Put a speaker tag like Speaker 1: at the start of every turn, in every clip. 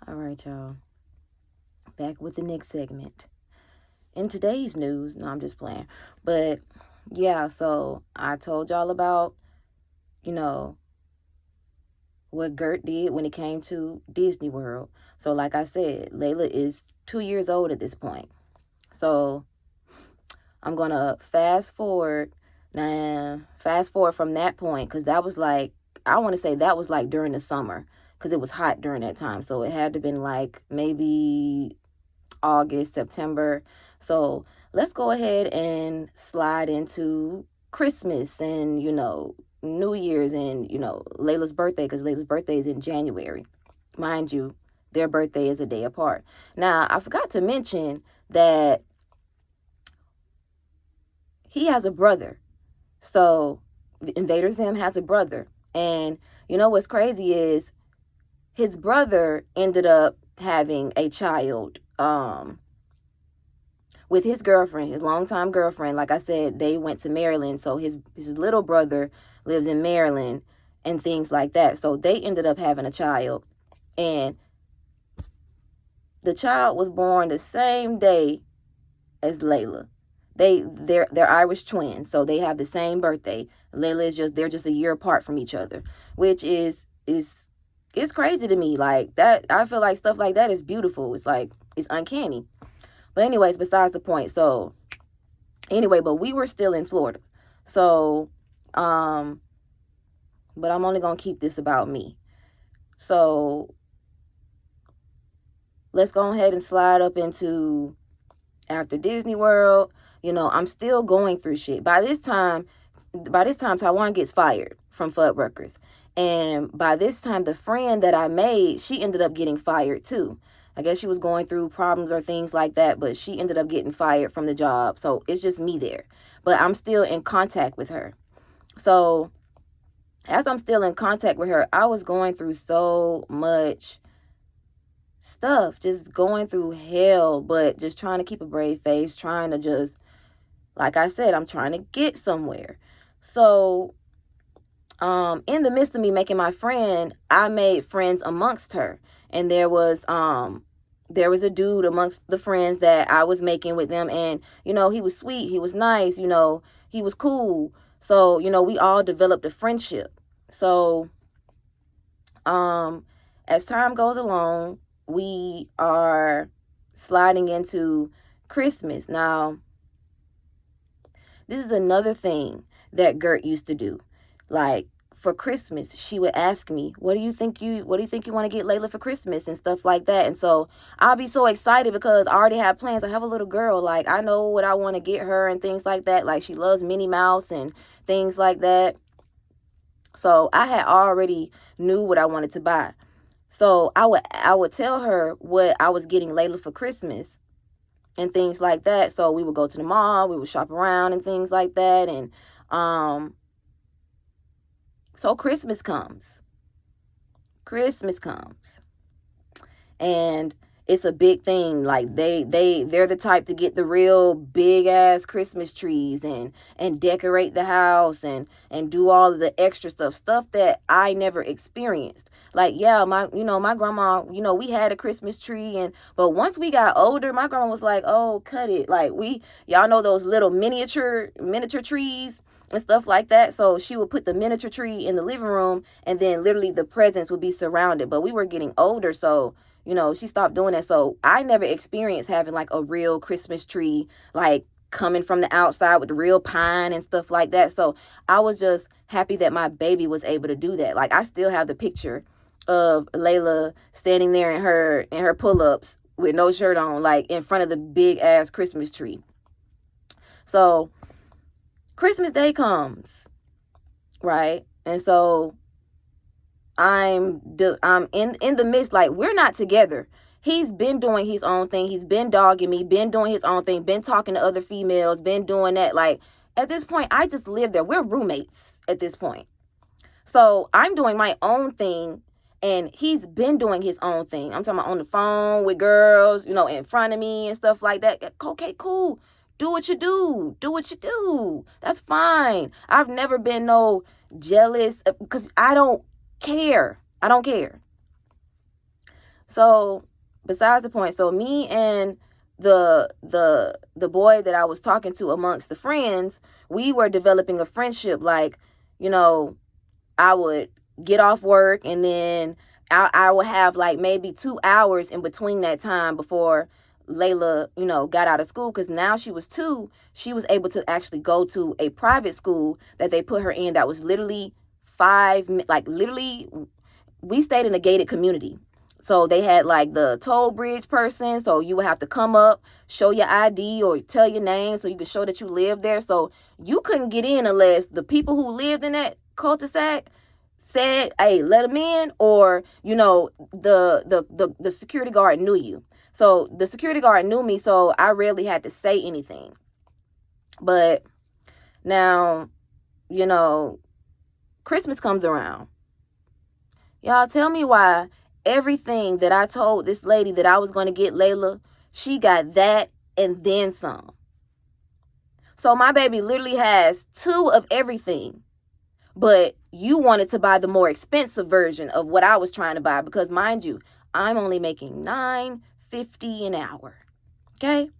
Speaker 1: All right, y'all. Back with the next segment. In today's news, no, I'm just playing. But yeah, so I told y'all about, you know, what Gurt did when it came to Disney World. So, like I said, Layla is 2 years old at this point. So, I'm going to fast forward from that point, because that was like, I want to say that was like during the summer, because it was hot during that time. So, it had to been like maybe August, September. So let's go ahead and slide into Christmas and, New Year's and, Layla's birthday, because Layla's birthday is in January. Mind you, their birthday is a day apart. Now, I forgot to mention that he has a brother. So Invader Zim has a brother. And you know what's crazy is his brother ended up having a child with his girlfriend, his longtime girlfriend. Like I said, they went to Maryland. So his little brother lives in Maryland and things like that. So they ended up having a child. And the child was born the same day as Layla. They're Irish twins, so they have the same birthday. Layla is they're just a year apart from each other, which is it's crazy to me. Like that, I feel like stuff like that is beautiful. It's like it's uncanny. But anyways, besides the point. So anyway, but we were still in Florida. So but I'm only gonna keep this about me. So let's go ahead and slide up into after Disney World. I'm still going through shit. By this time, Taiwan gets fired from Fuddruckers. And by this time, the friend that I made, she ended up getting fired too. I guess she was going through problems or things like that, but she ended up getting fired from the job. So it's just me there. But I'm still in contact with her. So as I'm still in contact with her, I was going through so much stuff, just going through hell, but just trying to keep a brave face, trying to just, like I said, I'm trying to get somewhere. So in the midst of me making my friend, I made friends amongst her. And there was a dude amongst the friends that I was making with them. And, he was sweet. He was nice. He was cool. So, we all developed a friendship. So as time goes along, we are sliding into Christmas. Now, this is another thing that Gurt used to do. Like for Christmas, she would ask me, what do you think you want to get Layla for Christmas and stuff like that. And so I'll be so excited because I already have plans. I have a little girl. Like I know what I want to get her and things like that. Like she loves Minnie Mouse and things like that. So I had already knew what I wanted to buy. So I would tell her what I was getting Layla for Christmas and things like that. So we would go to the mall, we would shop around and things like that. And so Christmas comes. And it's a big thing. Like they're the type to get the real big ass Christmas trees and decorate the house and do all of the extra stuff that I never experienced. Like, yeah, my grandma, we had a Christmas tree but once we got older, my grandma was like, oh, cut it. Like y'all know those little miniature trees and stuff like that. So she would put the miniature tree in the living room and then literally the presents would be surrounded. But we were getting older, so she stopped doing that. So I never experienced having like a real Christmas tree, like coming from the outside with the real pine and stuff like that. So I was just happy that my baby was able to do that. Like I still have the picture of Layla standing there in her pull-ups with no shirt on, like in front of the big ass Christmas tree. So Christmas Day comes, right? And so I'm in the midst, like we're not together. He's been doing his own thing. He's been dogging me, been doing his own thing, been talking to other females, been doing that. Like at this point, I just live there. We're roommates at this point. So I'm doing my own thing and he's been doing his own thing. I'm talking about on the phone with girls, in front of me and stuff like that. Okay, cool. Do what you do. Do what you do. That's fine. I've never been no jealous because I don't care. So besides the point, so me and the boy that I was talking to amongst the friends, we were developing a friendship. Like, you know, I would get off work, and then I would have like maybe 2 hours in between that time before Layla, got out of school, because now she was 2. She was able to actually go to a private school that they put her in that was literally like literally, we stayed in a gated community. So they had like the toll bridge person. So you would have to come up, show your ID or tell your name so you could show that you lived there. So you couldn't get in unless the people who lived in that cul-de-sac said, hey, let them in, or, the security guard knew you. So the security guard knew me, so I rarely had to say anything. But now, Christmas comes around. Y'all tell me why everything that I told this lady that I was going to get Layla, she got that and then some. So my baby literally has 2 of everything. But you wanted to buy the more expensive version of what I was trying to buy, because mind you, I'm only making $9.50 an hour. Okay?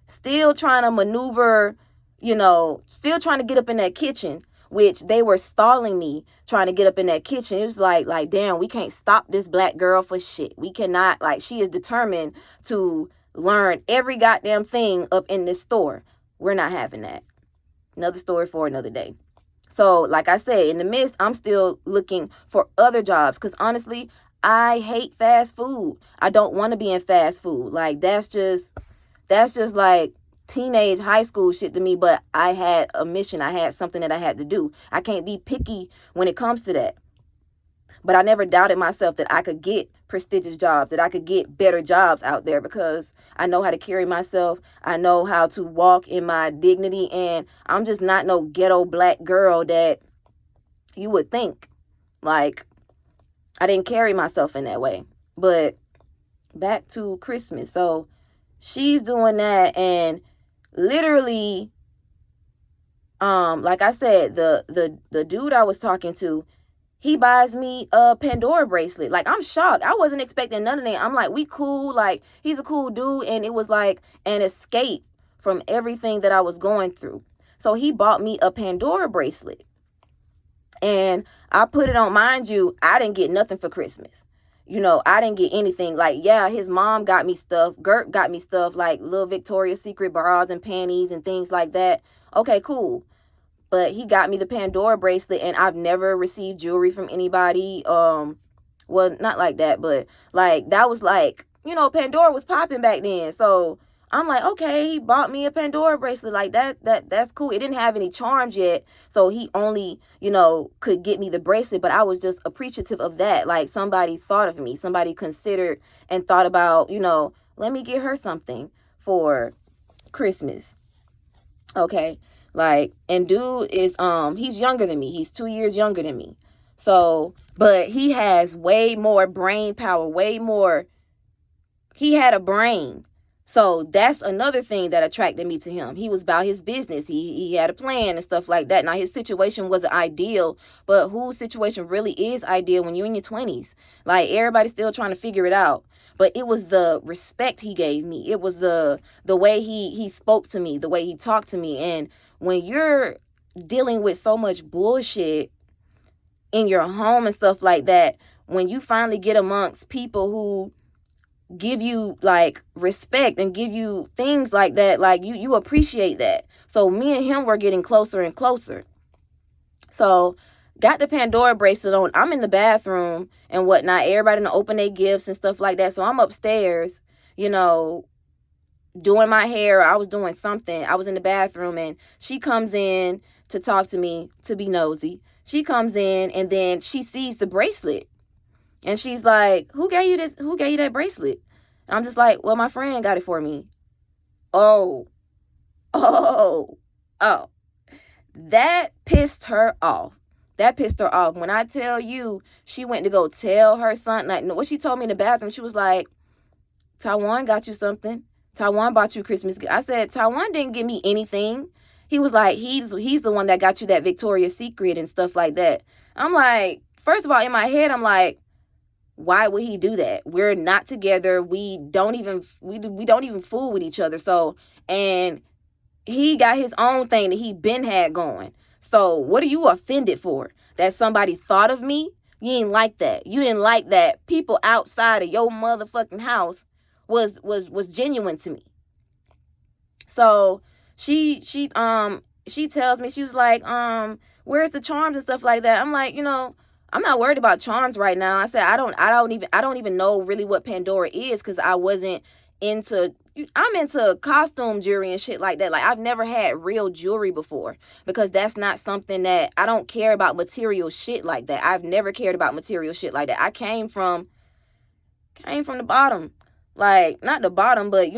Speaker 1: Still trying to maneuver, still trying to get up in that kitchen, which they were stalling me trying to get up in that kitchen. It was like, damn, we can't stop this black girl for shit. We cannot, she is determined to learn every goddamn thing up in this store. We're not having that. Another story for another day. So, like I said, in the midst, I'm still looking for other jobs, because honestly, I hate fast food. I don't want to be in fast food. Like, that's just like teenage high school shit to me. But I had a mission. I had something that I had to do. I can't be picky when it comes to that. But I never doubted myself that I could get prestigious jobs, that I could get better jobs out there, because I know how to carry myself. I know how to walk in my dignity. And I'm just not no ghetto black girl that you would think. Like, I didn't carry myself in that way. But back to Christmas. So she's doing that, and literally, like I said, the dude I was talking to, he buys me a Pandora bracelet. Like, I'm shocked. I wasn't expecting none of that. I'm like, we cool. Like, he's a cool dude. And it was like an escape from everything that I was going through. So he bought me a Pandora bracelet. And I put it on. Mind you, I didn't get nothing for Christmas. I didn't get anything. Like, yeah, his mom got me stuff. Gurt got me stuff like little Victoria's Secret bras and panties and things like that. Okay, cool. But he got me the Pandora bracelet, and I've never received jewelry from anybody. Well, not like that, but like that was like, Pandora was popping back then. So I'm like, okay, he bought me a Pandora bracelet. Like that's cool. It didn't have any charms yet, so he only, could get me the bracelet. But I was just appreciative of that. Like, somebody thought of me. Somebody considered and thought about, let me get her something for Christmas. Okay. Like, and dude is, he's younger than me. He's 2 years younger than me. So, but he has way more brain power, he had a brain. So that's another thing that attracted me to him. He was about his business. He had a plan and stuff like that. Now, his situation wasn't ideal, but whose situation really is ideal when you're in your 20s? Like, everybody's still trying to figure it out. But it was the respect he gave me. It was the way he spoke to me, the way he talked to me. And when you're dealing with so much bullshit in your home and stuff like that, when you finally get amongst people who give you like respect and give you things like that, like you appreciate that. So me and him were getting closer and closer. So got the Pandora bracelet on. I'm in the bathroom and whatnot. Everybody to open their gifts and stuff like that. So I'm upstairs, doing my hair. I was doing something. I was in the bathroom, and she comes in to talk to me, to be nosy. She comes in, and then she sees the bracelet, and she's like, who gave you this? Who gave you that bracelet? And I'm just like, well, my friend got it for me. Oh. That pissed her off. When I tell you, she went to go tell her son, like, what she told me in the bathroom, she was like, Taiwan got you something. Taiwan bought you Christmas gift. I said, Taiwan didn't give me anything. He was like, he's the one that got you that Victoria's Secret and stuff like that. I'm like, first of all, in my head, I'm like, Why would he do that? We're not together. We don't even fool with each other. So, and he got his own thing that he been had going. So what are you offended for? That somebody thought of me? You ain't like that. You didn't like that people outside of your motherfucking house was genuine to me. So she tells me, she was like, where's the charms and stuff like that? I'm like, I'm not worried about charms right now. I said I don't even know really what Pandora is, because I'm into costume jewelry and shit like that. Like, I've never had real jewelry before, because that's not something that I don't care about. Material shit like that. I've never cared about material shit like that. I came from the bottom. Like, not the bottom, but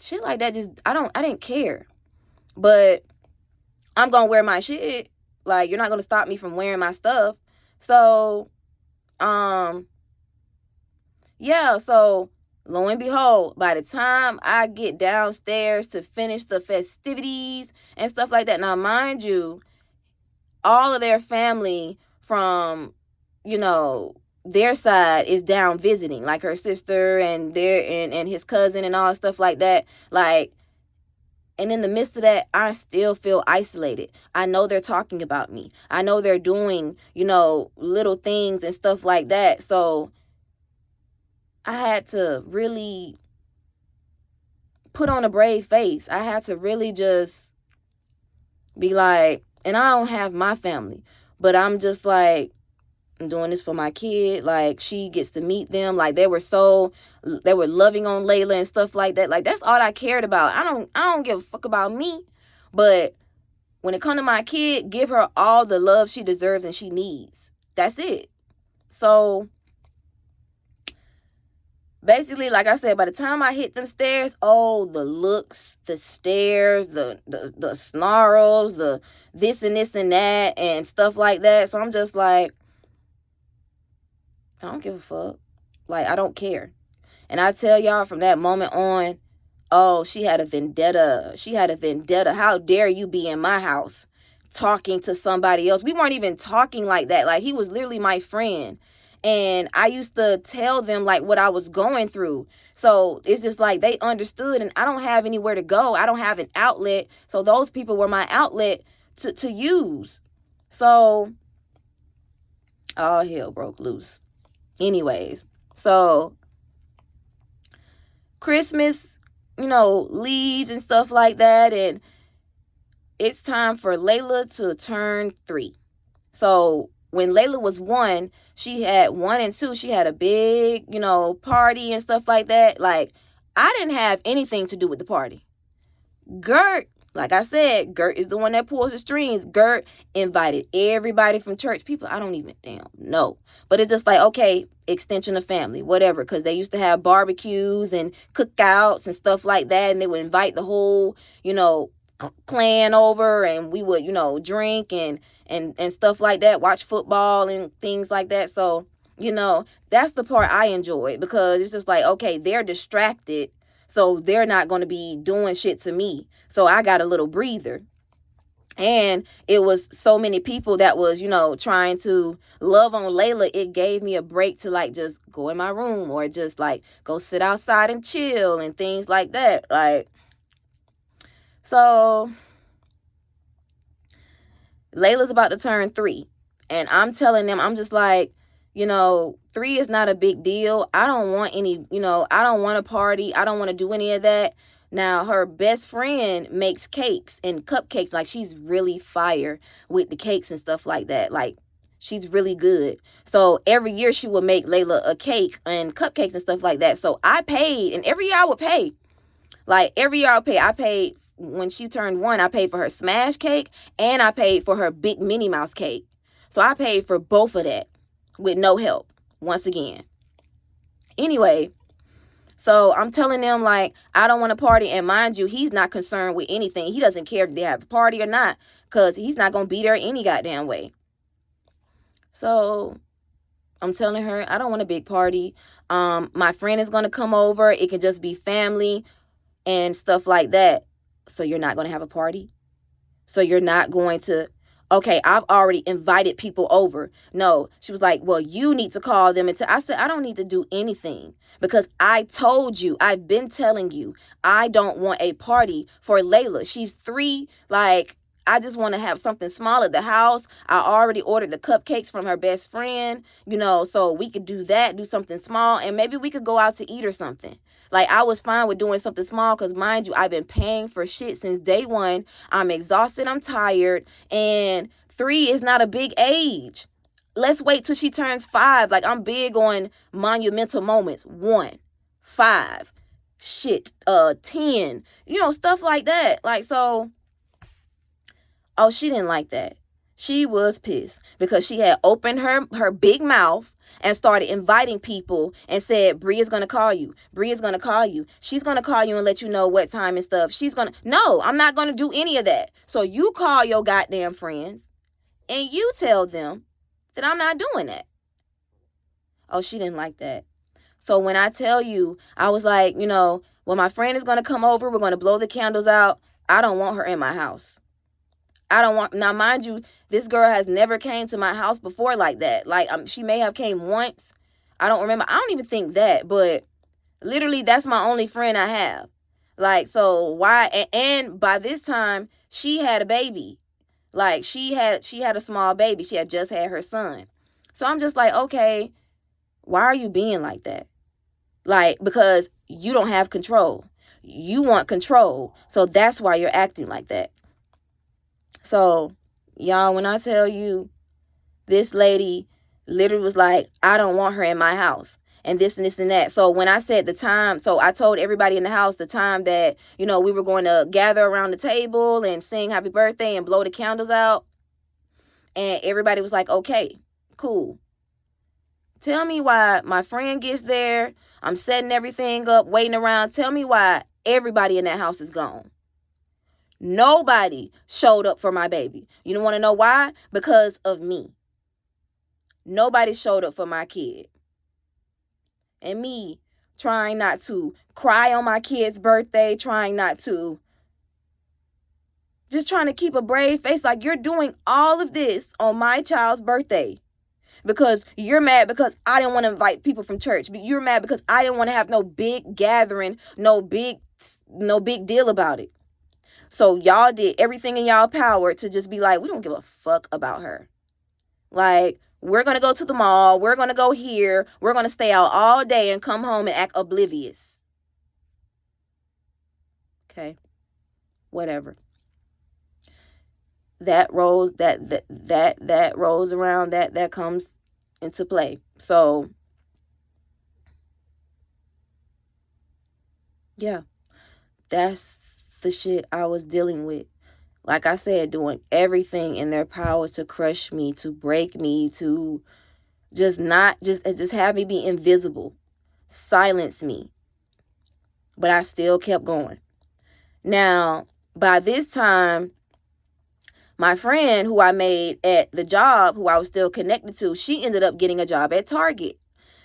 Speaker 1: shit like that, just I didn't care. But I'm gonna wear my shit. Like, you're not gonna stop me from wearing my stuff. So, yeah, so lo and behold, by the time I get downstairs to finish the festivities and stuff like that, now mind you, all of their family from, their side is down visiting, like her sister and and his cousin and all stuff like that. Like, and in the midst of that, I still feel isolated. I know they're talking about me. I know they're doing, little things and stuff like that. So I had to really put on a brave face. I had to really just be like, and I don't have my family, but I'm just like, I'm doing this for my kid. Like, she gets to meet them. Like, they were loving on Layla and stuff like that. Like, that's all I cared about. I don't give a fuck about me. But when it comes to my kid, give her all the love she deserves and she needs. That's it. So basically, like I said, by the time I hit them stairs, oh, the looks, the stares, the snarls, the this and this and that and stuff like that. So I'm just like, I don't give a fuck. Like, I don't care. And I tell y'all, from that moment on, oh, she had a vendetta. She had a vendetta. How dare you be in my house talking to somebody else? We weren't even talking like that. Like, he was literally my friend. And I used to tell them, like, what I was going through. So it's just like they understood, and I don't have anywhere to go. I don't have an outlet. So those people were my outlet to use. So all hell broke loose. Anyways, so Christmas, leaves and stuff like that, and it's time for Layla to turn 3. So when Layla was 1, she had 1 and 2, she had a big, party and stuff like that. Like, I didn't have anything to do with the party. Gurt, like I said, Gurt is the one that pulls the strings. Gurt invited everybody from church. People I don't even damn know. But it's just like, okay, extension of family, whatever. Because they used to have barbecues and cookouts and stuff like that. And they would invite the whole, clan over. And we would, drink and stuff like that. Watch football and things like that. So, that's the part I enjoyed. Because it's just like, okay, they're distracted. So they're not going to be doing shit to me. So I got a little breather. And it was so many people that was, trying to love on Layla. It gave me a break to, like, just go in my room or just, like, go sit outside and chill and things like that. Like, so Layla's about to turn 3. And I'm telling them, I'm just like, 3 is not a big deal. I don't want any, I don't want to party. I don't want to do any of that. Now, her best friend makes cakes and cupcakes. Like, she's really fire with the cakes and stuff like that. Like, she's really good. So every year she would make Layla a cake and cupcakes and stuff like that. So I paid, and every year I would pay. Like, every year I would pay. I paid, when she turned 1, I paid for her smash cake and I paid for her big Minnie Mouse cake. So I paid for both of that with no help, once again. Anyway, so I'm telling them, like, I don't want to party. And mind you, he's not concerned with anything. He doesn't care if they have a party or not, because he's not going to be there any goddamn way. So I'm telling her, I don't want a big party. My friend is going to come over. It can just be family and stuff like that. So you're not going to have a party? So you're not going to... Okay, I've already invited people over. No, she was like, well, you need to call them. And I said, I don't need to do anything because I told you, I've been telling you, I don't want a party for Layla. She's 3. Like, I just want to have something small at the house. I already ordered the cupcakes from her best friend, so we could do that, do something small, and maybe we could go out to eat or something. Like, I was fine with doing something small because, mind you, I've been paying for shit since day one. I'm exhausted. I'm tired. And 3 is not a big age. Let's wait till she turns 5. Like, I'm big on monumental moments. 1, 5, 10, stuff like that. Like, so, oh, she didn't like that. She was pissed because she had opened her big mouth and started inviting people and said, Bria's going to call you. Bria's going to call you. She's going to call you and let you know what time and stuff. No, I'm not going to do any of that. So you call your goddamn friends and you tell them that I'm not doing that. Oh, she didn't like that. So when I tell you, I was like, when my friend is going to come over, we're going to blow the candles out. I don't want her in my house. I don't want, now mind you, this girl has never came to my house before like that. Like, she may have came once. I don't remember. I don't even think that, but literally that's my only friend I have. Like, so why, and by this time she had a baby. Like, she had a small baby. She had just had her son. So I'm just like, okay, why are you being like that? Like, because you don't have control. You want control. So that's why you're acting like that. So, y'all, when I tell you, this lady literally was like, I don't want her in my house. And this and this and that. So when I said the time, so I told everybody in the house the time that, we were going to gather around the table and sing happy birthday and blow the candles out. And everybody was like, okay, cool. Tell me why my friend gets there. I'm setting everything up, waiting around. Tell me why everybody in that house is gone. Nobody showed up for my baby. You don't want to know why? Because of me. Nobody showed up for my kid. And me trying not to cry on my kid's birthday, just trying to keep a brave face. Like, you're doing all of this on my child's birthday because you're mad because I didn't want to invite people from church. But you're mad because I didn't want to have no big gathering, no big deal about it. So y'all did everything in y'all power to just be like, we don't give a fuck about her. Like, we're going to go to the mall. We're going to go here. We're going to stay out all day and come home and act oblivious. Okay. Whatever. That rolls around, that comes into play. So yeah, that's the shit I was dealing with. Like I said, doing everything in their power to crush me, to break me, to just have me be invisible, silence me. But I still kept going. Now, by this time, my friend who I made at the job, who I was still connected to, she ended up getting a job at Target.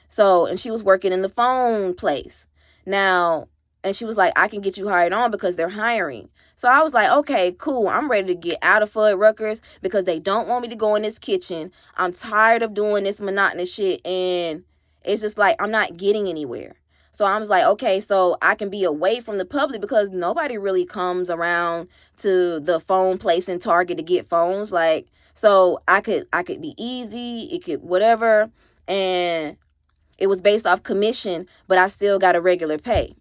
Speaker 1: So, and she was working in the phone place. Now, and she was like, I can get you hired on because they're hiring. So I was like, okay, cool. I'm ready to get out of Fudd Ruckers because they don't want me to go in this kitchen. I'm tired of doing this monotonous shit. And it's just like, I'm not getting anywhere. So I was like, okay, so I can be away from the public because nobody really comes around to the phone place in Target to get phones. Like, so I could be easy. It could whatever. And it was based off commission, but I still got a regular pay,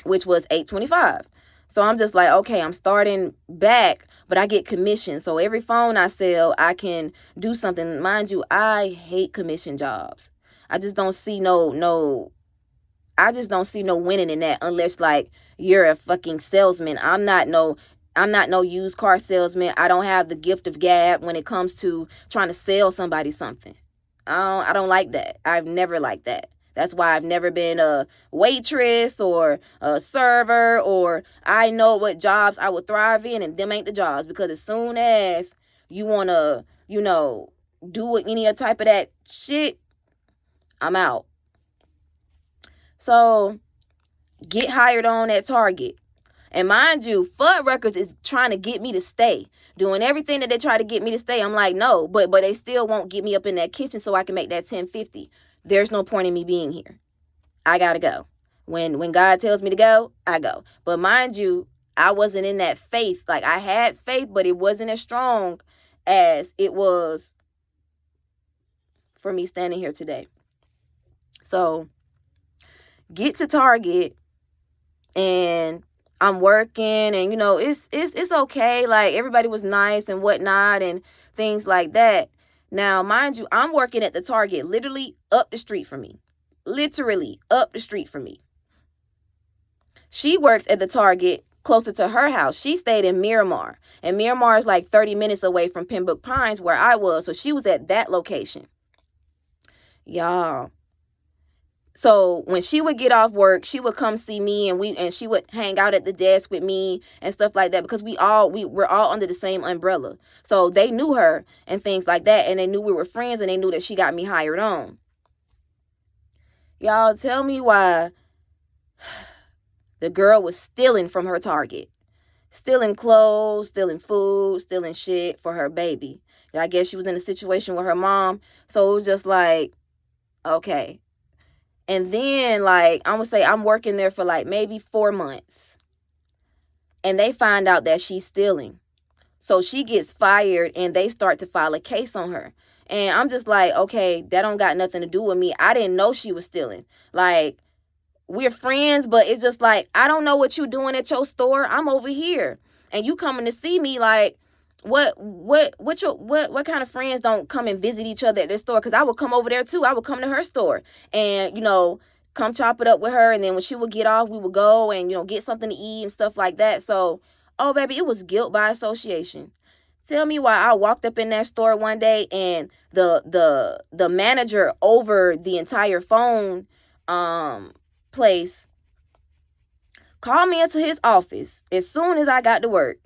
Speaker 1: which was $8.25. So I'm just like, okay, I'm starting back, but I get commission. So every phone I sell, I can do something. Mind you, I hate commission jobs. I just don't see no winning in that unless like you're a fucking salesman. I'm not no used car salesman. I don't have the gift of gab when it comes to trying to sell somebody something. I don't like that. I've never liked that. That's why I've never been a waitress or a server, or I know what jobs I would thrive in and them ain't the jobs, because as soon as you want to, do any type of that shit, I'm out. So get hired on at Target. And mind you, Fuddruckers is trying to get me to stay, doing everything that they try to get me to stay. I'm like, no, but they still won't get me up in that kitchen so I can make that 1050. There's no point in me being here. I gotta go. When God tells me to go, I go. But mind you, I wasn't in that faith. Like, I had faith, but it wasn't as strong as it was for me standing here today. So get to Target, and I'm working, and it's okay. Like, everybody was nice and whatnot and things like that. Now, mind you, I'm working at the Target literally up the street from me. Literally up the street from me. She works at the Target closer to her house. She stayed in Miramar, and Miramar is like 30 minutes away from Pembroke Pines where I was. So she was at that location. Y'all. So when she would get off work, she would come see me, and she would hang out at the desk with me and stuff like that, because we're all under the same umbrella. So they knew her and things like that, and they knew we were friends, and they knew that she got me hired on. Y'all, tell me why the girl was stealing from her Target. Stealing clothes, stealing food, stealing shit for her baby. I guess she was in a situation with her mom. So it was just like, okay. And then, like, I'm going to say I'm working there for like maybe 4 months. And they find out that she's stealing. So she gets fired, and they start to file a case on her. And I'm just like, okay, that don't got nothing to do with me. I didn't know she was stealing. Like, we're friends, but it's just like, I don't know what you doing at your store. I'm over here, and you coming to see me. Like, what kind of friends don't come and visit each other at their store? Because I would come over there too. I would come to her store and come chop it up with her, and then when she would get off, we would go and get something to eat and stuff like that. So, oh baby, it was guilt by association. Tell me why I walked up in that store one day, and the manager over the entire phone place called me into his office as soon as I got to work.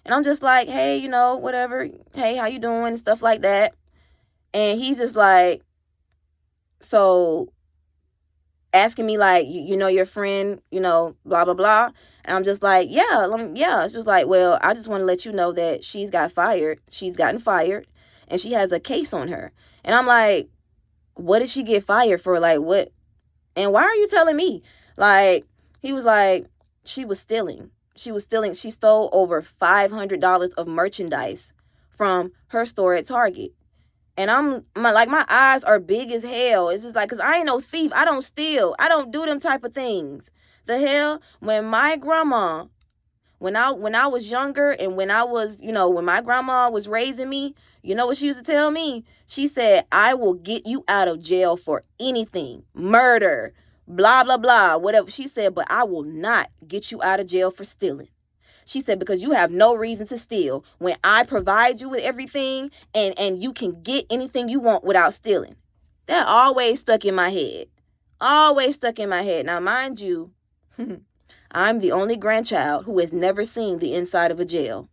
Speaker 1: And I'm just like, hey, whatever. Hey, how you doing? And stuff like that. And he's just like, so asking me like, you know your friend, blah, blah, blah. And I'm just like, yeah. It's just like, well, I just want to let you know that she's gotten fired, and she has a case on her. And I'm like, what did she get fired for? Like, what? And why are you telling me? Like, he was like, she was stealing. She stole over $500 of merchandise from her store at Target. And my eyes are big as hell. It's just like, because I ain't no thief. I don't steal. I don't do them type of things. The hell? When my grandma, when I was younger, and when I was, when my grandma was raising me, you know what she used to tell me? She said, I will get you out of jail for anything. Murder, blah, blah, blah, whatever. She said, but I will not get you out of jail for stealing. She said, because you have no reason to steal when I provide you with everything, and you can get anything you want without stealing. That always stuck in my head. Always stuck in my head. Now, mind you, I'm the only grandchild who has never seen the inside of a jail.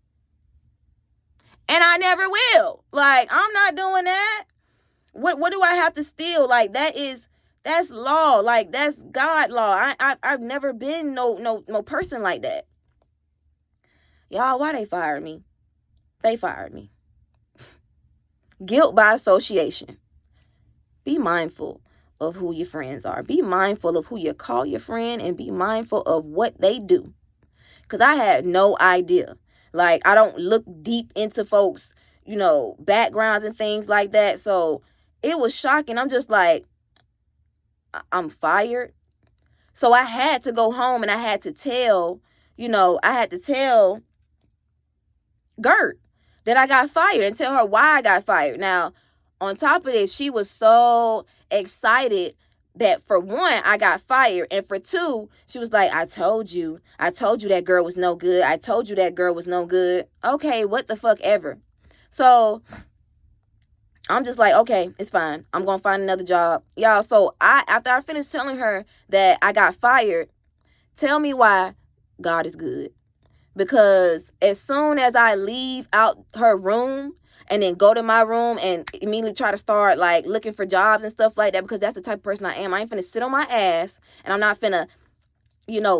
Speaker 1: And I never will. Like, I'm not doing that. What do I have to steal? Like, that's law. Like, that's God law. I've never been no person like that. Y'all, why they fired me? They fired me. Guilt by association. Be mindful of who your friends are. Be mindful of who you call your friend, and be mindful of what they do. Because I had no idea. Like, I don't look deep into folks, backgrounds and things like that. So it was shocking. I'm just like, I'm fired. So I had to go home, and I had to tell Gurt that I got fired, and tell her why I got fired. Now, on top of this, she was so excited that, for one, I got fired, and for two, she was like, I told you that girl was no good. I told you that girl was no good. Okay, what the fuck ever. So I'm just like, okay, it's fine. I'm going to find another job. Y'all, so after I finished telling her that I got fired, tell me why God is good. Because as soon as I leave out her room and then go to my room and immediately try to start like looking for jobs and stuff like that, because that's the type of person I am. I ain't finna sit on my ass, and I'm not finna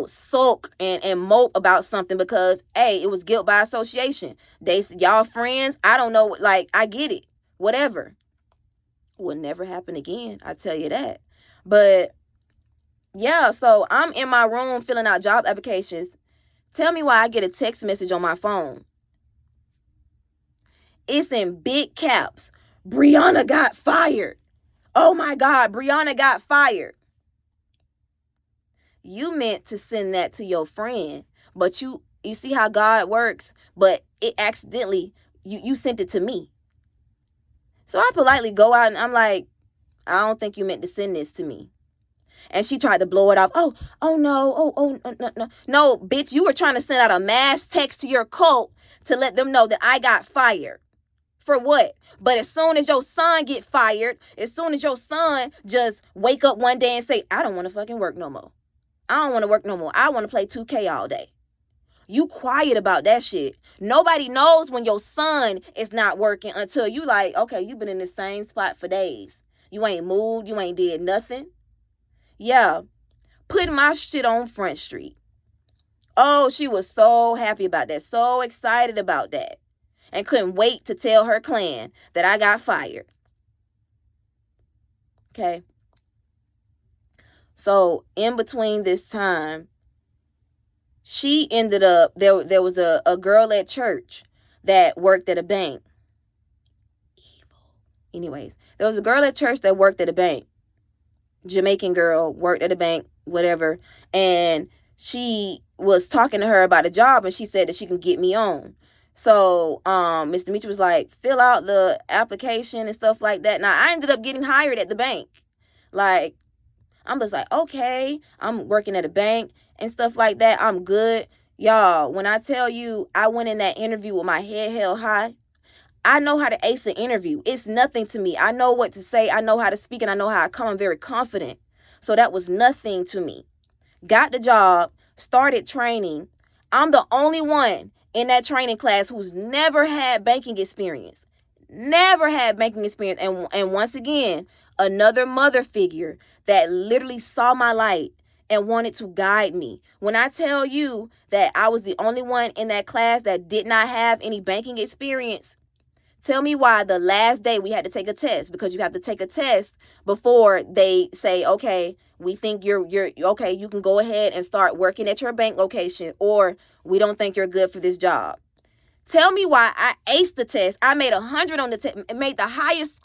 Speaker 1: sulk and mope about something because, hey, it was guilt by association. Y'all friends. I don't know. Like, I get it. Whatever. Will never happen again. I tell you that. But yeah, so I'm in my room filling out job applications. Tell me why I get a text message on my phone. It's in big caps. Brianna got fired. Oh my God, Brianna got fired. You meant to send that to your friend, but you see how God works, but it accidentally, you sent it to me. So I politely go out and I'm like, I don't think you meant to send this to me. And she tried to blow it off. Oh no, no, bitch, you were trying to send out a mass text to your cult to let them know that I got fired. For what? But as soon as your son get fired, as soon as your son just wake up one day and say, I don't want to fucking work no more. I don't want to work no more. I want to play 2K all day. You quiet about that shit. Nobody knows when your son is not working until you like, okay, you've been in the same spot for days. You ain't moved. You ain't did nothing. Yeah. Putting my shit on Front Street. Oh, she was so happy about that. So excited about that. And couldn't wait to tell her clan that I got fired. Okay. So in between this time, she ended up, there was a girl at church that worked at a bank. Evil. Anyways, there was a girl at church that worked at a bank. Jamaican girl, worked at a bank, whatever. And she was talking to her about a job and she said that she can get me on. So Miss Demetri was like, fill out the application and stuff like that. Now I ended up getting hired at the bank. Like, I'm just like, okay, I'm working at a bank and stuff like that. I'm good. Y'all, when I tell you I went in that interview with my head held high, I know how to ace an interview. It's nothing to me. I know what to say. I know how to speak and I know how I come. I'm very confident. So that was nothing to me. Got the job, started training. I'm the only one in that training class who's never had banking experience. Never had banking experience. And once again, another mother figure that literally saw my light and wanted to guide me. When I tell you that I was the only one in that class that did not have any banking experience, tell me why the last day we had to take a test, because you have to take a test before they say, okay, we think you're okay, you can go ahead and start working at your bank location, or we don't think you're good for this job. Tell me why I aced the test. I made 100 on the test, made the highest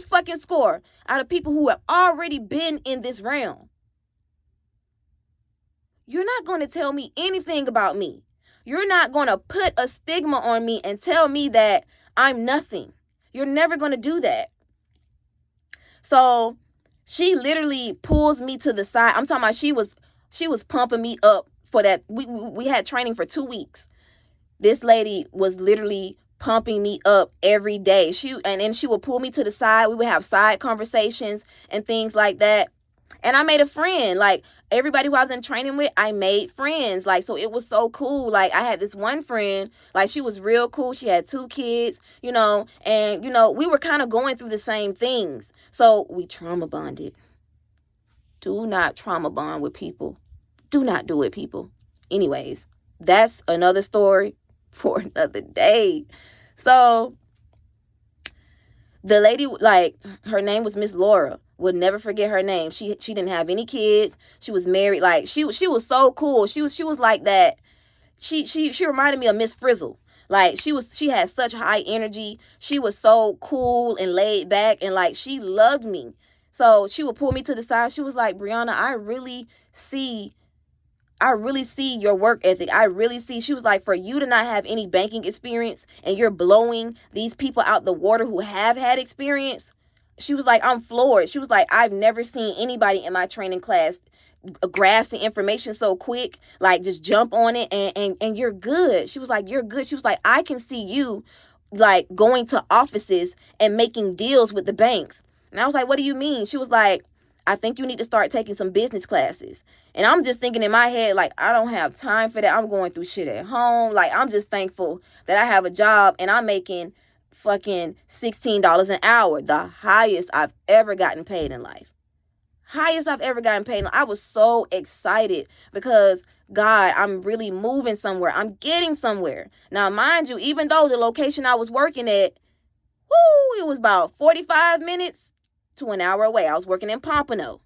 Speaker 1: fucking score out of people who have already been in this realm. You're not going to tell me anything about me. You're not going to put a stigma on me and tell me that I'm nothing. You're never going to do that. So she literally pulls me to the side. I'm talking about she was pumping me up for that. We had training for 2 weeks. This lady was literally pumping me up every day. And then she would pull me to the side. We would have side conversations and things like that. And I made a friend. Like, everybody who I was in training with, I made friends. Like, so it was so cool. Like, I had this one friend, like, she was real cool. She had 2 kids, and, we were kind of going through the same things. So we trauma bonded. Do not trauma bond with people. Do not do it, people. Anyways, that's another story for another day. So the lady, like, her name was Miss Laura. Would never forget her name. She didn't have any kids. She was married. Like, she was so cool. She was like that. She reminded me of Miss Frizzle. Like, she had such high energy. She was so cool and laid back, and like, she loved me. So she would pull me to the side. She was like, Brianna, I really see your work ethic. I really see. She was like, for you to not have any banking experience and you're blowing these people out the water who have had experience. She was like, I'm floored. She was like, I've never seen anybody in my training class grasp the information so quick, like just jump on it and you're good. She was like, you're good. She was like, I can see you like going to offices and making deals with the banks. And I was like, what do you mean? She was like, I think you need to start taking some business classes. And I'm just thinking in my head, like, I don't have time for that. I'm going through shit at home. Like, I'm just thankful that I have a job and I'm making fucking $16 an hour, the highest I've ever gotten paid in life. Highest I've ever gotten paid. I was so excited because God, I'm really moving somewhere. I'm getting somewhere. Now, mind you, even though the location I was working at, it was about 45 minutes to an hour away. I was working in Pompano.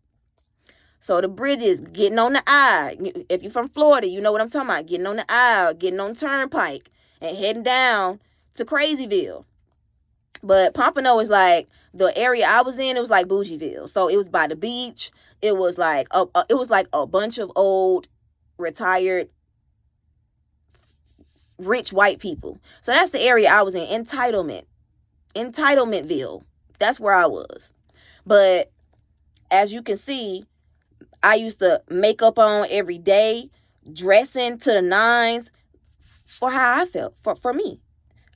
Speaker 1: So the bridges, getting on the I. If you're from Florida, you know what I'm talking about. Getting on the I, getting on the turnpike, and heading down to Crazyville. But Pompano is like the area I was in. It was like Bougieville. So it was by the beach. It was like a bunch of old, retired, rich white people. So that's the area I was in. Entitlementville. That's where I was. But as you can see, I used to make up on every day, dressing to the nines for how I felt. For me,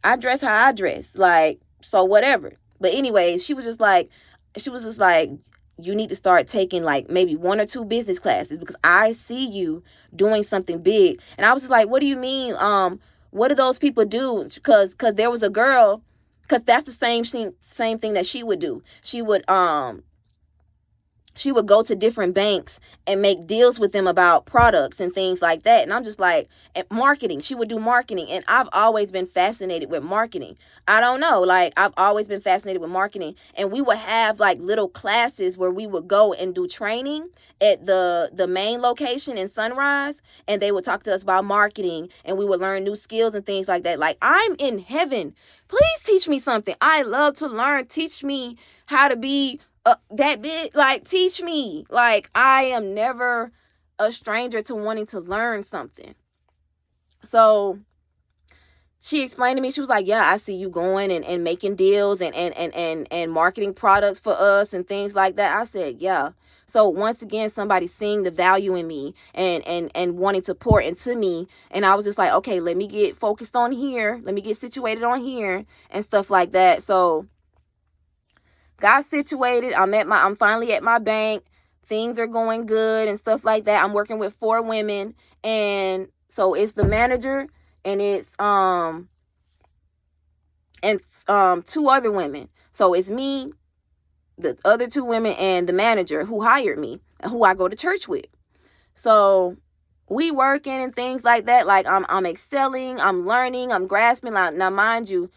Speaker 1: I dress how I dress. Like, so whatever. But anyways, she was just like, you need to start taking like maybe 1 or 2 business classes because I see you doing something big. And I was just like, what do you mean? What do those people do? Because there was a girl, because that's the same thing that she would do. She would go to different banks and make deals with them about products and things like that. And I'm just like, marketing. She would do marketing. And I've always been fascinated with marketing. I don't know. Like, I've always been fascinated with marketing. And we would have like little classes where we would go and do training at the main location in Sunrise. And they would talk to us about marketing. And we would learn new skills and things like that. Like, I'm in heaven. Please teach me something. I love to learn. Teach me how to be that bit. Like, teach me. Like, I am never a stranger to wanting to learn something. So she explained to me, she was like, yeah, I see you going and making deals and marketing products for us and things like that. I said, yeah. So once again, somebody seeing the value in me and wanting to pour into me. And I was just like, okay, let me get focused on here. Let me get situated on here and stuff like that. So got situated. I'm finally at my bank. Things are going good and stuff like that. I'm working with 4 women. And so it's the manager and it's 2 other women. So it's me, the other 2 women, and the manager who hired me and who I go to church with. So we working and things like that. Like, I'm excelling, I'm learning, I'm grasping. Like, now mind you,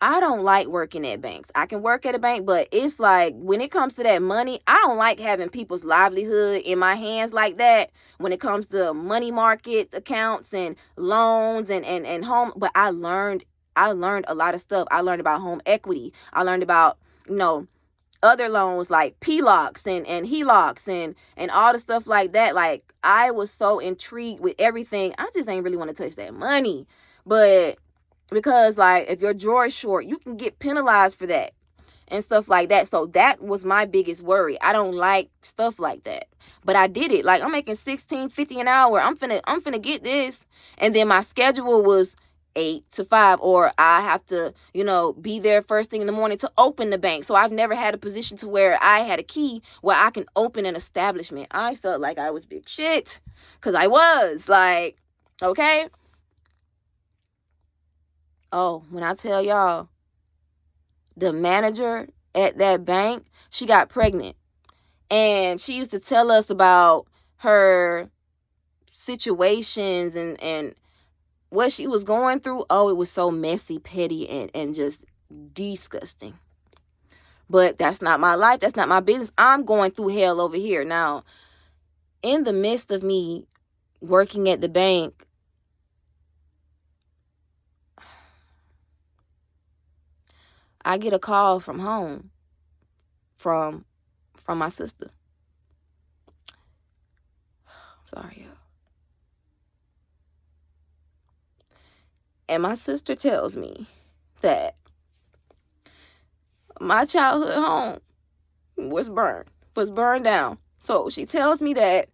Speaker 1: I don't like working at banks. I can work at a bank, but it's like when it comes to that money, I don't like having people's livelihood in my hands like that when it comes to money market accounts and loans and home. But I learned a lot of stuff. I learned about home equity. I learned about, other loans like PLOCs and HELOCs and all the stuff like that. Like, I was so intrigued with everything. I just ain't really want to touch that money. But because, like, if your drawer is short, you can get penalized for that and stuff like that. So that was my biggest worry. I don't like stuff like that. But I did it. Like, I'm making $16.50 an hour. I'm finna get this. And then my schedule was 8 to 5, or I have to, be there first thing in the morning to open the bank. So I've never had a position to where I had a key where I can open an establishment. I felt like I was big shit because I was like, okay. Oh, when I tell y'all, the manager at that bank, she got pregnant. And she used to tell us about her situations and what she was going through. Oh, it was so messy, petty, and just disgusting. But that's not my life. That's not my business. I'm going through hell over here. Now, in the midst of me working at the bank, I get a call from home from my sister. Sorry, y'all. And my sister tells me that my childhood home was burned down. So she tells me that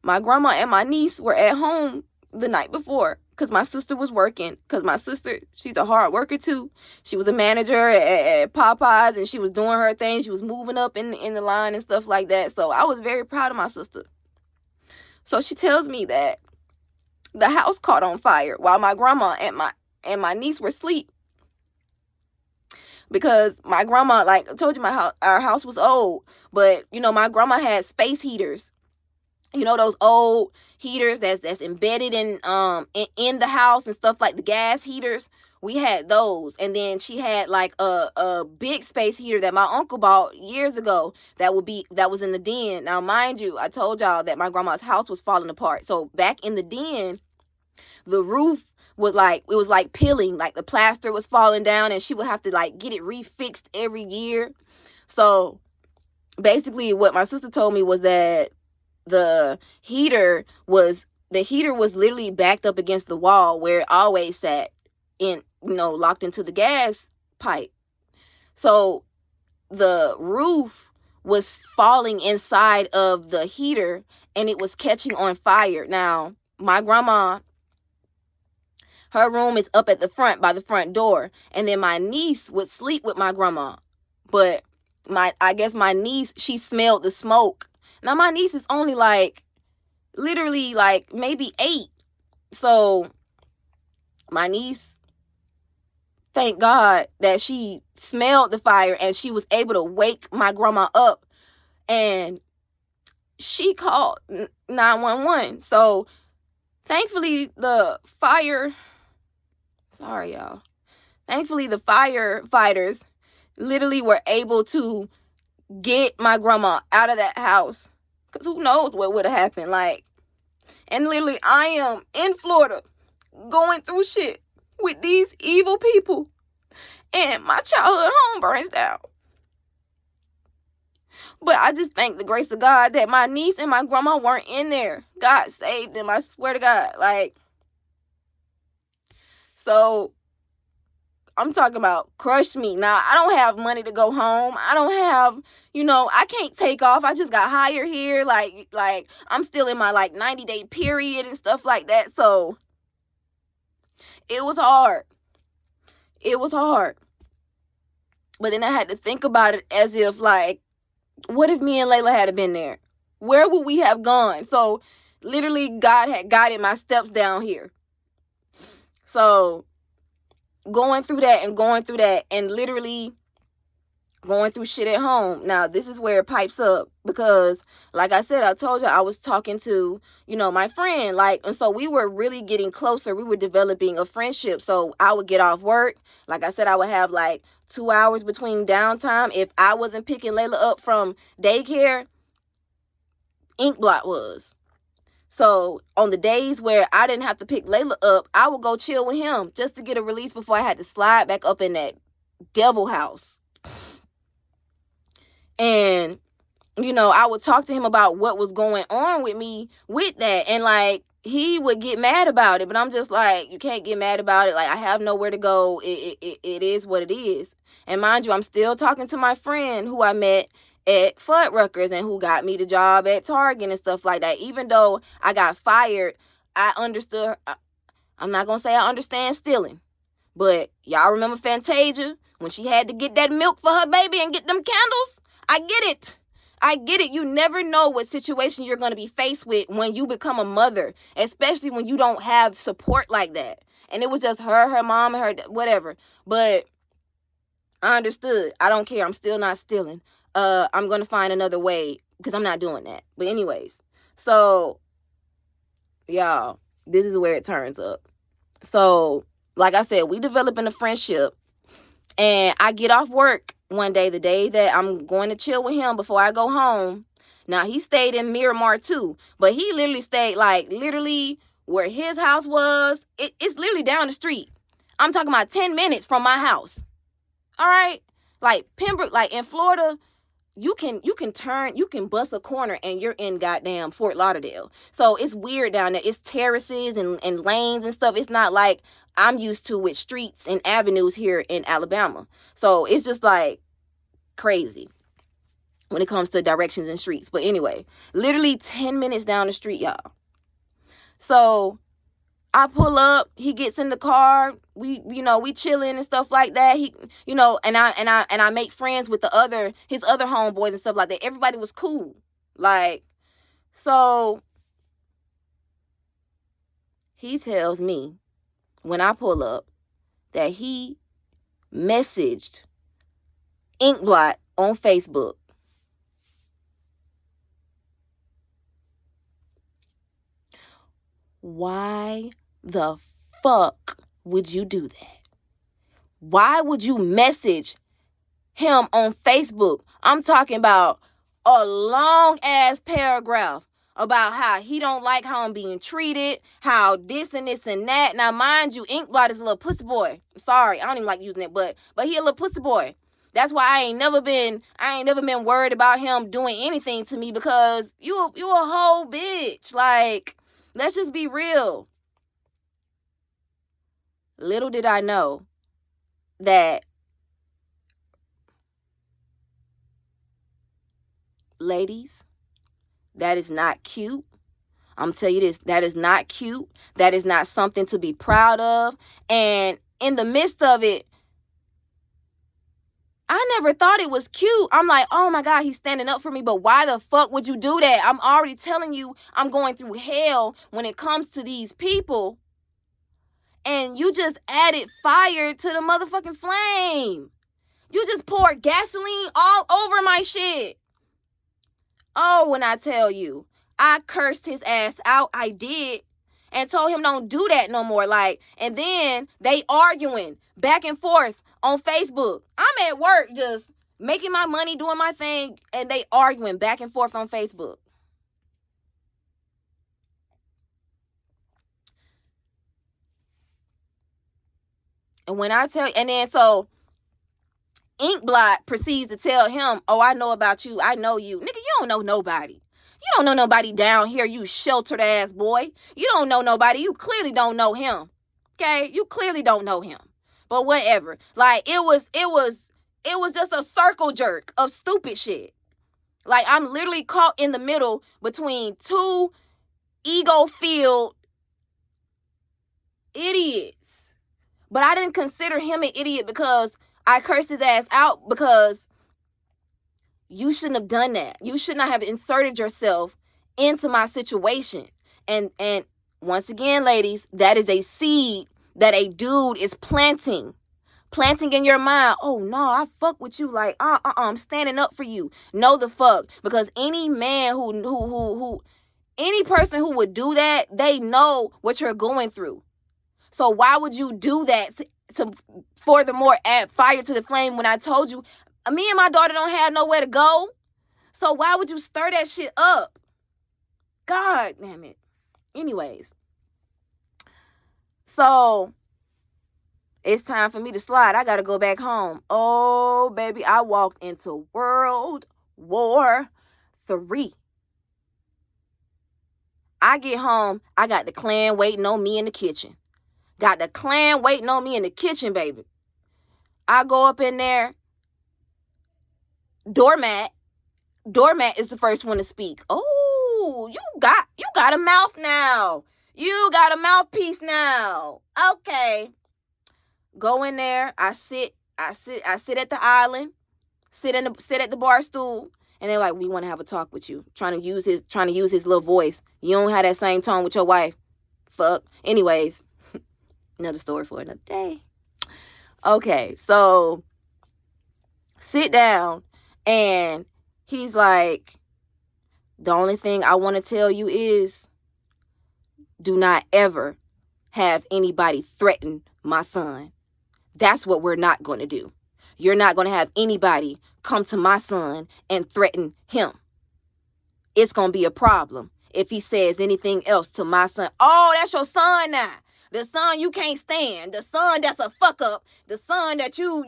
Speaker 1: my grandma and my niece were at home the night before because my sister was working. Because my sister, she's a hard worker too. She was a manager at Popeyes and she was doing her thing. She was moving up in the line and stuff like that. So I was very proud of my sister. So she tells me that the house caught on fire while my grandma and my niece were asleep. because my grandma, like I told you, our house was old, but my grandma had space heaters. Those old heaters that's embedded in the house and stuff, like the gas heaters. We had those, and then she had like a big space heater that my uncle bought years ago that was in the den. Now mind you, I told y'all that my grandma's house was falling apart. So back in the den, the roof was like peeling, like the plaster was falling down, and she would have to like get it refixed every year. So basically what my sister told me was that the heater was literally backed up against the wall where it always sat, locked into the gas pipe. So the roof was falling inside of the heater and it was catching on fire. Now, my grandma, her room is up at the front by the front door, and then my niece would sleep with my grandma. But I guess my niece, she smelled the smoke. Now my niece is only like literally like maybe 8. So my niece, thank God that she smelled the fire and she was able to wake my grandma up, and she called 911. So thankfully the firefighters literally were able to get my grandma out of that house, because who knows what would have happened. Like, and literally I am in Florida going through shit with these evil people, and my childhood home burns down. But I just thank the grace of God that my niece and my grandma weren't in there. God saved them, I swear to God. Like, so I'm talking about crush me. Now, I don't have money to go home. I don't have, I can't take off. I just got hired here. Like I'm still in my like 90-day period and stuff like that. So it was hard. It was hard. But then I had to think about it as if, like, what if me and Layla had been there? Where would we have gone? So literally God had guided my steps down here. So going through that and literally going through shit at home. Now, this is where it pipes up, because like I said, I told you I was talking to, my friend, like, and so we were really getting closer. We were developing a friendship. So I would get off work. Like I said, I would have like 2 hours between downtime. If I wasn't picking Layla up from daycare, Ink Blot was. So on the days where I didn't have to pick Layla up, I would go chill with him just to get a release before I had to slide back up in that devil house. And, I would talk to him about what was going on with me with that. And like, he would get mad about it, but I'm just like, you can't get mad about it. Like, I have nowhere to go. It is what it is. And mind you, I'm still talking to my friend who I met at Fuddruckers and who got me the job at Target and stuff like that. Even though I got fired, I understood. I'm not going to say I understand stealing, but y'all remember Fantasia when she had to get that milk for her baby and get them candles? I get it. You never know what situation you're going to be faced with when you become a mother, especially when you don't have support like that. And it was just her mom, and her whatever. But I understood. I don't care. I'm still not stealing. I'm going to find another way, because I'm not doing that. But anyways, so y'all, this is where it turns up. So like I said, we developing a friendship, and I get off work one day, the day that I'm going to chill with him before I go home. Now, he stayed in Miramar too, but he literally stayed like literally where his house was. It's literally down the street. I'm talking about 10 minutes from my house. All right. Like Pembroke, like in Florida, you can bust a corner and you're in goddamn Fort Lauderdale. So it's weird down there. It's terraces and lanes and stuff. It's not like I'm used to with streets and avenues here in Alabama. So it's just like crazy when it comes to directions and streets. But anyway, literally 10 minutes down the street, y'all. So I pull up, he gets in the car, we chilling and stuff like that. He, and I make friends with his other homeboys and stuff like that. Everybody was cool. Like, so he tells me when I pull up that he messaged Inkblot on Facebook. Why the fuck would you do that? Why would you message him on Facebook? I'm talking about a long ass paragraph about how he don't like how I'm being treated, how this and this and that. Now, mind you, Inkblot is a little pussy boy. I'm sorry, I don't even like using it, but he a little pussy boy. That's why I ain't never been worried about him doing anything to me, because you a whole bitch. Like, let's just be real. Little did I know that, ladies, that is not cute. I'm telling you this, that is not cute. That is not something to be proud of. And in the midst of it, I never thought it was cute. I'm like, oh my God, he's standing up for me. But why the fuck would you do that? I'm already telling you, I'm going through hell when it comes to these people. And you just added fire to the motherfucking flame. You just poured gasoline all over my shit. Oh, when I tell you, I cursed his ass out. I did. And told him don't do that no more. Like, and then they arguing back and forth on Facebook. I'm at work just making my money, doing my thing, and they arguing back and forth on Facebook. And when I tell, and then so Inkblot proceeds to tell him, oh, I know about you. I know you. Nigga, you don't know nobody. You don't know nobody down here, you sheltered ass boy. You don't know nobody. You clearly don't know him. Okay? You clearly don't know him. But whatever. Like, it was just a circle jerk of stupid shit. Like, I'm literally caught in the middle between two ego-filled idiots. But I didn't consider him an idiot because I cursed his ass out, because you shouldn't have done that. You should not have inserted yourself into my situation. And once again, ladies, that is a seed that a dude is planting in your mind. Oh no, I fuck with you. Like, I'm standing up for you. No the fuck. Because any man any person who would do that, they know what you're going through. So why would you do that to furthermore add fire to the flame when I told you me and my daughter don't have nowhere to go? So why would you stir that shit up? God damn it. Anyways. So it's time for me to slide. I got to go back home. Oh, baby, I walked into World War III. I get home. I got the clan waiting on me in the kitchen. Got the clan waiting on me in the kitchen, baby. I go up in there. Doormat is the first one to speak. Oh, you got a mouth now. You got a mouthpiece now. Okay. Go in there. I sit at the island. Sit at the bar stool. And they're like, we want to have a talk with you. Trying to use his little voice. You don't have that same tone with your wife. Fuck. Anyways, another story for another day. Okay, so sit down, and he's like, the only thing I want to tell you is, do not ever have anybody threaten my son. That's what we're not going to do. You're not going to have anybody come to my son and threaten him. It's going to be a problem if he says anything else to my son. Oh, that's your son now. The son you can't stand. The son that's a fuck up. The son that you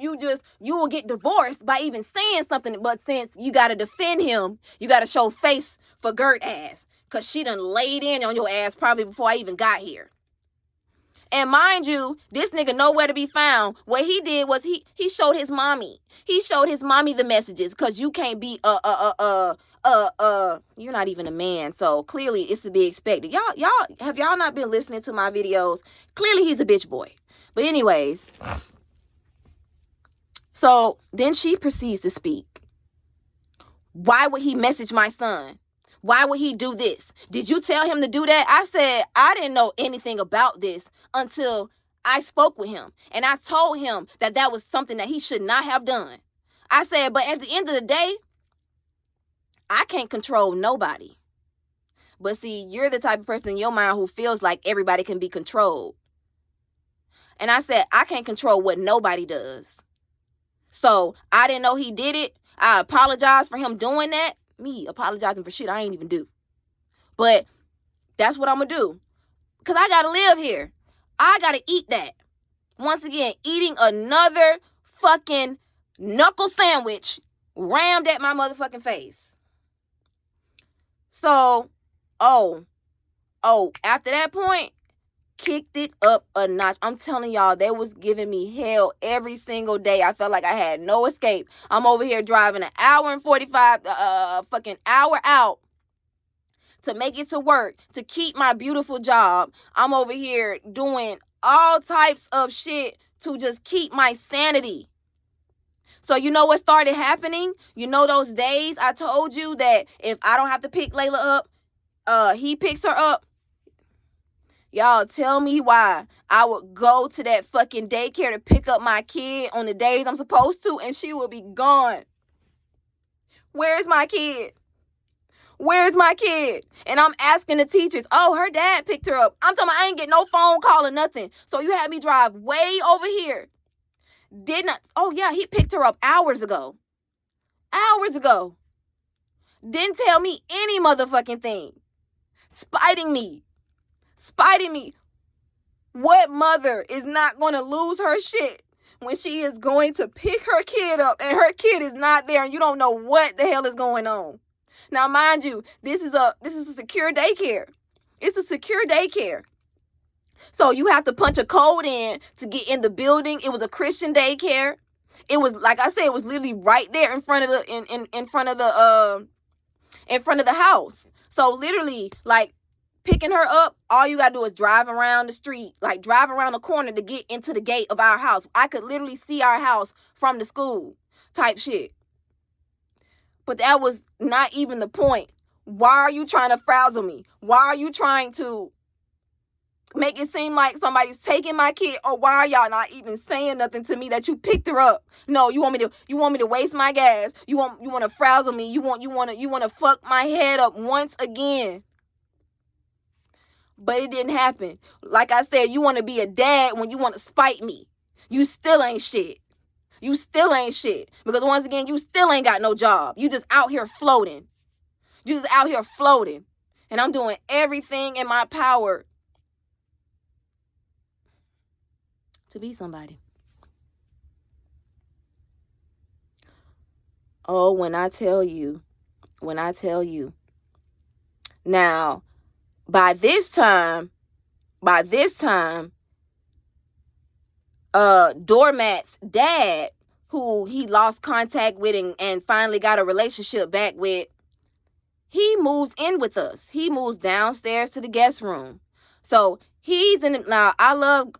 Speaker 1: will get divorced by even saying something. But since you got to defend him, you got to show face for Gurt ass. Because she done laid in on your ass probably before I even got here. And mind you, this nigga nowhere to be found. What he did was he showed his mommy. He showed his mommy the messages, because you can't be you're not even a man, so clearly it's to be expected. Y'all have y'all not been listening to my videos? Clearly he's a bitch boy. But anyways, so then she proceeds to speak. Why would he message my son? Why would he do this? Did you tell him to do that? I said, I didn't know anything about this until I spoke with him. And I told him that was something that he should not have done. I said, but at the end of the day, I can't control nobody. But see, you're the type of person in your mind who feels like everybody can be controlled. And I said, I can't control what nobody does. So I didn't know he did it. I apologize for him doing that. Me apologizing for shit I ain't even do. But that's what I'm going to do. Because I got to live here. I got to eat that. Once again, eating another fucking knuckle sandwich rammed at my motherfucking face. So, after that point, kicked it up a notch. I'm telling y'all, they was giving me hell every single day. I felt like I had no escape. I'm over here driving an hour and 45, fucking hour out to make it to work, to keep my beautiful job. I'm over here doing all types of shit to just keep my sanity. So you know what started happening? You know those days I told you that if I don't have to pick Layla up, he picks her up? Y'all tell me why I would go to that fucking daycare to pick up my kid on the days I'm supposed to, and she would be gone. Where's my kid? Where's my kid? And I'm asking the teachers, oh, her dad picked her up. I'm talking about I ain't get no phone call or nothing. So you had me drive way over here. Oh yeah, he picked her up hours ago. Hours ago. Didn't tell me any motherfucking thing. Spiting me. What mother is not going to lose her shit when she is going to pick her kid up and her kid is not there and you don't know what the hell is going on? Now, mind you, this is a secure daycare. It's a secure daycare. So you have to punch a code in to get in the building. It was a Christian daycare. It was, like I said, it was literally right there in front of the in front of the house. So literally, like, picking her up, all you gotta do is drive around the street, like drive around the corner to get into the gate of our house. I could literally see our house from the school type shit. But that was not even the point. Why are you trying to frazzle me? Why are you trying to make it seem like somebody's taking my kid? Or why are y'all not even saying nothing to me that you picked her up? No, you want me to waste my gas. You want to frazzle me. You want to fuck my head up once again. But it didn't happen. Like I said, you want to be a dad when you want to spite me. You still ain't shit. You still ain't shit. Because once again, you still ain't got no job. You just out here floating. And I'm doing everything in my power to be somebody. Oh, when I tell you. Now, by this time, Doormat's dad, who he lost contact with and finally got a relationship back with, he moves in with us. He moves downstairs to the guest room. So he's in it now. I love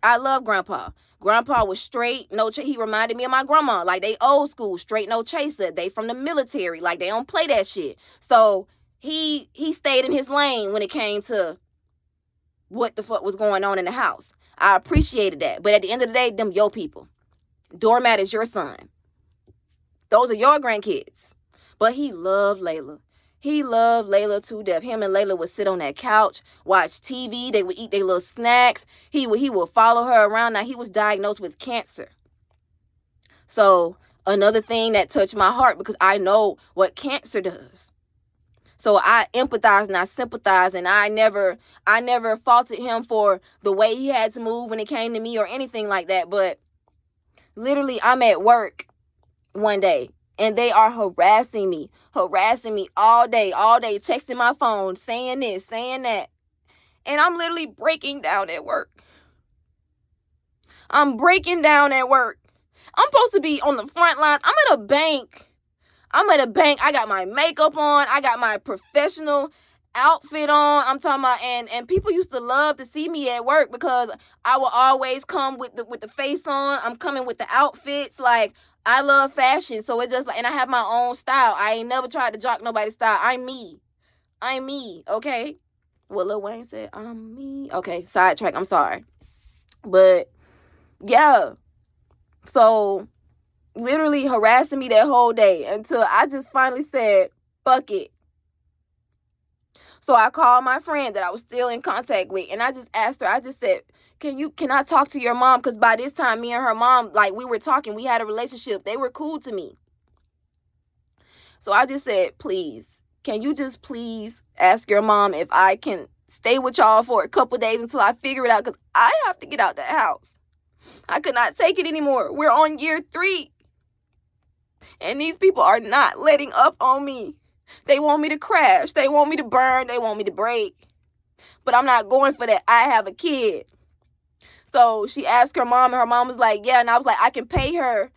Speaker 1: Grandpa. Grandpa was straight, no chase. He reminded me of my grandma. Like, they old school, straight, no chaser. They from the military. Like, they don't play that shit. So he stayed in his lane when it came to what the fuck was going on in the house. I appreciated that. But at the end of the day, them your people. Doormat is your son. Those are your grandkids. But he loved Layla. He loved Layla to death. Him and Layla would sit on that couch, watch TV. They would eat their little snacks. He would follow her around. Now, he was diagnosed with cancer. So another thing that touched my heart, because I know what cancer does. So I empathize and I sympathize, and I never faulted him for the way he had to move when it came to me or anything like that. But literally, I'm at work one day and they are harassing me all day, texting my phone, saying this, saying that. And I'm literally breaking down at work. I'm supposed to be on the front lines. I'm at a bank. I got my makeup on. I got my professional outfit on. I'm talking about, and people used to love to see me at work because I will always come with the face on. I'm coming with the outfits. Like, I love fashion. So it's just like, and I have my own style. I ain't never tried to jock nobody's style. I'm me. Okay. What Lil Wayne said, I'm me. Okay, sidetrack. I'm sorry. But yeah. So literally harassing me that whole day until I just finally said, fuck it. So I called my friend that I was still in contact with, and I just asked her, I just said, can I talk to your mom? Because by this time, me and her mom, like, we were talking, we had a relationship. They were cool to me. So I just said, please, can you just please ask your mom if I can stay with y'all for a couple days until I figure it out? Because I have to get out the house. I could not take it anymore. We're on year 3. And these people are not letting up on me. They want me to crash. They want me to burn. They want me to break. But I'm not going for that. I have a kid. So she asked her mom, and her mom was like, yeah. And I was like, I can pay her,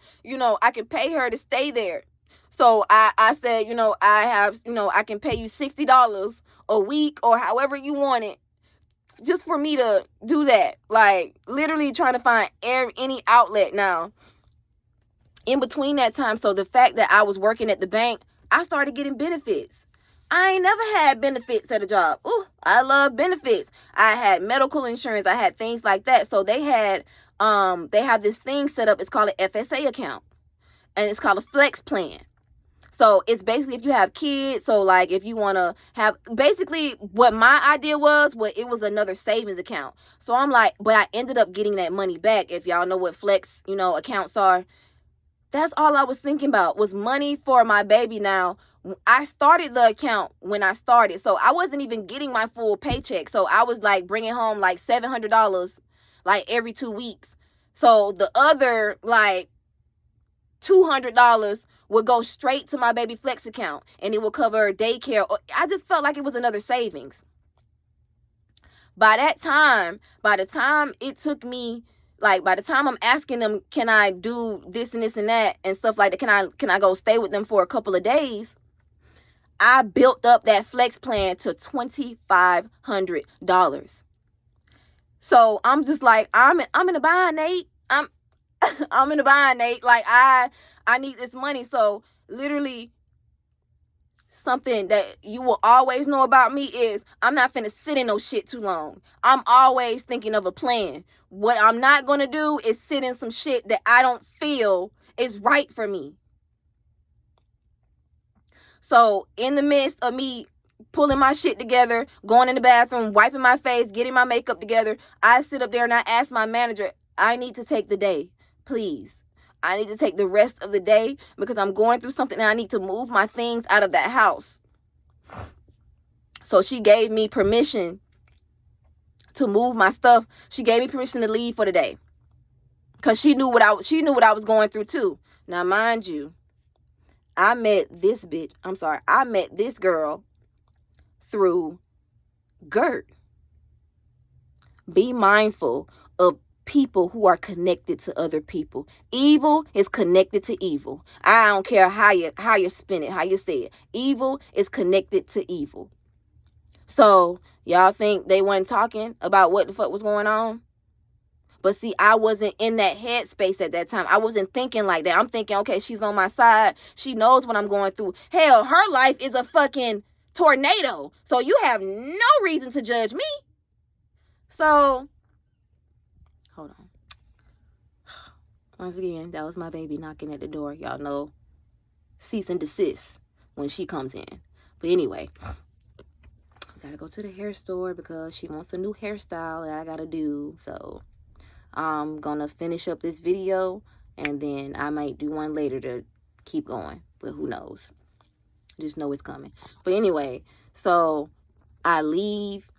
Speaker 1: I can pay her to stay there. So I said, I can pay you $60 a week or however you want it, just for me to do that. Like, literally trying to find any outlet now. In between that time, so the fact that I was working at the bank, I started getting benefits. I ain't never had benefits at a job. Ooh, I love benefits. I had medical insurance. I had things like that. So they have this thing set up. It's called an FSA account, and it's called a flex plan. So it's basically if you have kids, so like if you want to have, basically what my idea was, it was another savings account. So I'm like, but I ended up getting that money back. If y'all know what flex, accounts are, that's all I was thinking about was money for my baby. Now, I started the account when I started, so I wasn't even getting my full paycheck. So I was like bringing home like $700 like every 2 weeks. So the other like $200 would go straight to my baby flex account, and it would cover daycare. I just felt like it was another savings. By the time it took me, like, by the time I'm asking them, can I do this and this and that and stuff like that? Can I go stay with them for a couple of days? I built up that flex plan to $2,500. So I'm just like, I'm in a bind, Nate. I'm in a bind, Nate. Like, I need this money. So literally, something that you will always know about me is I'm not finna sit in no shit too long. I'm always thinking of a plan. What I'm not gonna do is sit in some shit that I don't feel is right for me. So in the midst of me pulling my shit together, going in the bathroom, wiping my face, getting my makeup together, I sit up there and I ask my manager, I need to take the day, please. I need to take the rest of the day because I'm going through something and I need to move my things out of that house. So she gave me permission to move my stuff. She gave me permission to leave for the day because she knew what I was going through too. Now, mind you, I met this girl through Gurt. Be mindful of people who are connected to other people. Evil is connected to evil. I don't care how you spin it, how you say it. Evil is connected to evil. So y'all think they weren't talking about what the fuck was going on? But see, I wasn't in that headspace at that time. I wasn't thinking like that. I'm thinking, okay, she's on my side. She knows what I'm going through. Hell, her life is a fucking tornado. So you have no reason to judge me. So, hold on. Once again, that was my baby knocking at the door. Y'all know, cease and desist when she comes in. But anyway, I gotta go to the hair store because she wants a new hairstyle that I gotta do. So I'm gonna finish up this video and then I might do one later to keep going, but who knows? Just know it's coming. But anyway, so I leave,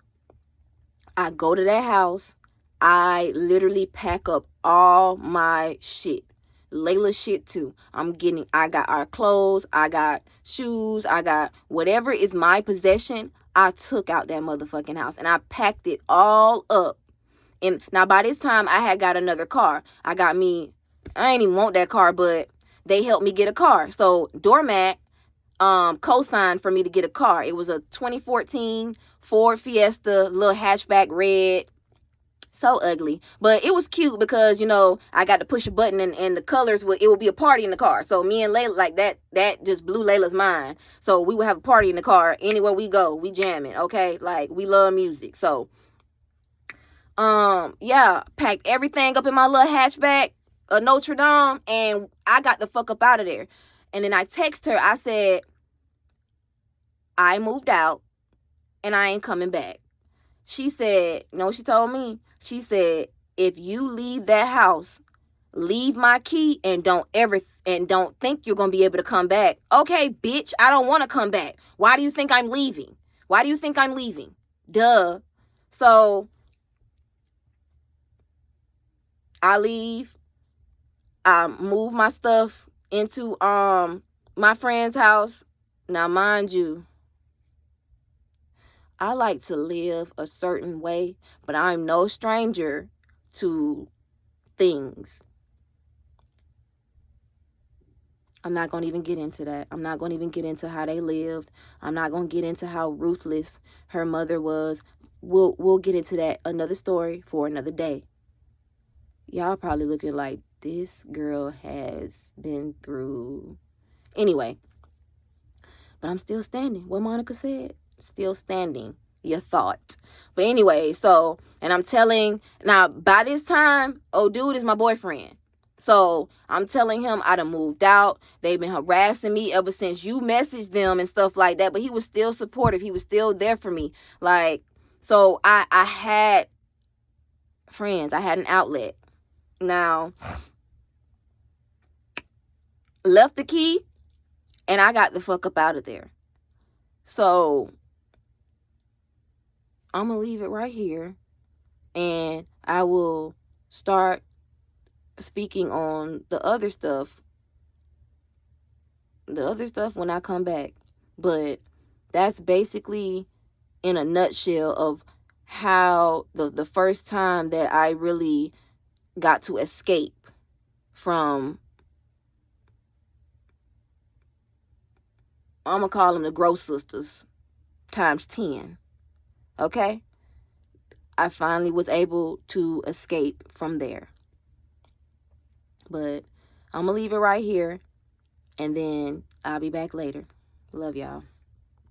Speaker 1: I go to that house, I literally pack up all my shit, Layla's shit too. I got our clothes, I got shoes, I got whatever is my possession. I took out that motherfucking house and I packed it all up. And now by this time I had got another car. I ain't even want that car, but they helped me get a car. So Doormat co-signed for me to get a car. It was a 2014 Ford Fiesta, little hatchback, red. So ugly, but it was cute because I got to push a button and the colors it would be a party in the car. So me and Layla, like that just blew Layla's mind. So we would have a party in the car anywhere we go. We jamming, okay? Like, we love music. So yeah, packed everything up in my little hatchback, of Notre Dame, and I got the fuck up out of there. And then I text her. I said, I moved out and I ain't coming back. She said, no, she told me. She said, if you leave that house, leave my key and don't think you're going to be able to come back. Okay, bitch, I don't want to come back. Why do you think I'm leaving? Why do you think I'm leaving? Duh. So I leave. I move my stuff into my friend's house. Now, mind you, I like to live a certain way, but I'm no stranger to things. I'm not going to even get into that. I'm not going to even get into how they lived. I'm not going to get into how ruthless her mother was. We'll get into that, another story for another day. Y'all probably looking like, this girl has been through. Anyway, but I'm still standing. What Monica said, still standing. Your thought. But anyway, so, and I'm telling, now by this time, oh dude is my boyfriend. So I'm telling him I done moved out. They've been harassing me ever since you messaged them and stuff like that. But he was still supportive. He was still there for me. Like, so I had friends. I had an outlet. Now, left the key and I got the fuck up out of there. So I'm going to leave it right here. And I will start speaking on the other stuff when I come back. But that's basically in a nutshell of how the first time that I really got to escape from, I'm going to call them the Gross Sisters times 10. Okay? I finally was able to escape from there. But I'm going to leave it right here. And then I'll be back later. Love y'all.